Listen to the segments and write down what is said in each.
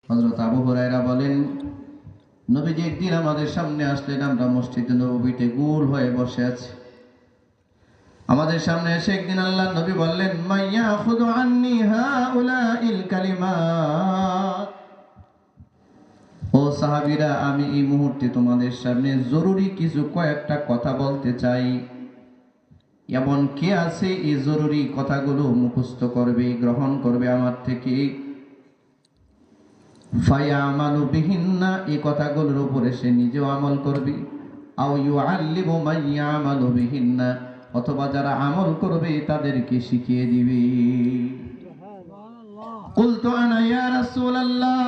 হযরত আবু হুরায়রা বলেন, নবীজি একদিন আমাদের সামনে আসলেন, আমরা মসজিদে নববীতে গোল হয়ে বসে আছি। আমাদের সামনে এসে একদিন আল্লাহর নবী বললেন, মাইয়াখুযু আন্নী হাউলাইল কালিমাত। ও সাহাবীরা, আমি এই মুহূর্তে তোমাদের সামনে জরুরি কিছু কয়েকটা কথা বলতে চাই। এমন কে আছে এই জরুরি কথাগুলো মুখস্থ করবে, গ্রহণ করবে আমার থেকে? ফায়ামালু বিহিন্না, এই কথাগুলোর উপরে সে নিজেও আমল করবে। আও ইউআল্লিমু মান ইয়ামালু বিহিন্না, অথবা যারা আমল করবে তাদেরকে শিখিয়ে দিবে। কুলতু আনা ইয়া রাসূলুল্লাহ।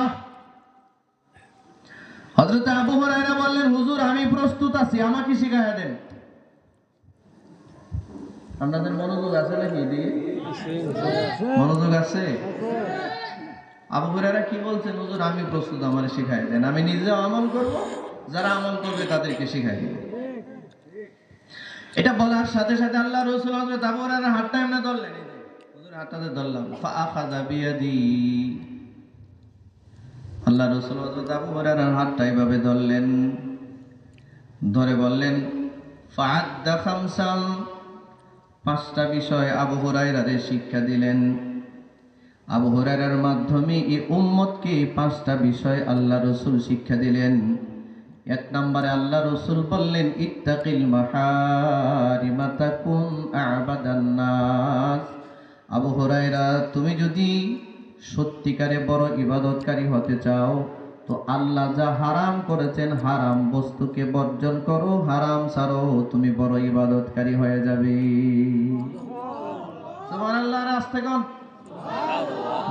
হযরত আবু হুরায়রা বললেন, হুজুর আমি প্রস্তুত আছি, আমাকে শিখায়া দেন। আপনাদের মনোযোগ আছে নাকি এদিকে? মনোযোগ আছে? আবু হুরায়রা কি বলছেন, হুজুর আমি প্রস্তুত, আমার শিখায় দেন, আমি নিজেও আমল করব, যারা আমল করবে তাদেরকে শিখাই দেব। এটা বলার সাথে সাথে আল্লাহ রাসূল হযরত আবু হুরায়রার হাতটা এমনি ধরলেন, এই যে হুজুর হাতটাতে ধরলাম, ফাআখাযা বিয়াদি। আল্লাহ রাসূল হযরত আবু হুরায়রার হাতটা এইভাবে ধরলেন, ধরে বললেন, ফাআদ্দা খামসাম, পাঁচটা বিষয় আবু হুরায়রাকে শিক্ষা দিলেন। আবু হুরায়রার মাধ্যমে এই উম্মতকে পাঁচটা বিষয় আল্লাহ রাসূল শিক্ষা দিলেন। এক নম্বরে আল্লাহ রাসূল বললেন, ইত্তাকিল মাহারিমা তাকুন আ'বাদান নাস। আবু হুরায়রা, তুমি যদি সত্যিকারে বড় ইবাদতকারী হতে চাও, তো আল্লাহ যা হারাম করেছেন হারাম বস্তুকে বর্জন করো, হারাম ছাড়ো, তুমি বড় ইবাদতকারী হয়ে যাবে। সুবহানাল্লাহ। রাস্তা কোন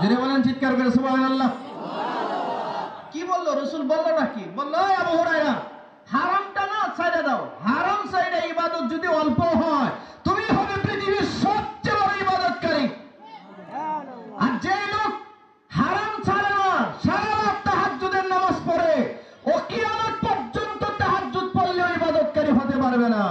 যিনি বলেন চিৎকার করে সুবহানাল্লাহ। কি বললো রাসূল? বললো নাকি? বললো, আবু হুরায়রা হারামটা না ছাইড়া দাও, হারাম ছাইড়া ইবাদত যদি অল্প হয়, তুমি হবে পৃথিবীর সবচেয়ে বড় ইবাদতকারী। আর যে লোক হারাম ছাড়ে না, সারা রাত তাহাজ্জুদের নামাজ পড়ে, ও কিয়ামত পর্যন্ত তাহাজ্জুদ পড়লেও ইবাদতকারী হতে পারবে না।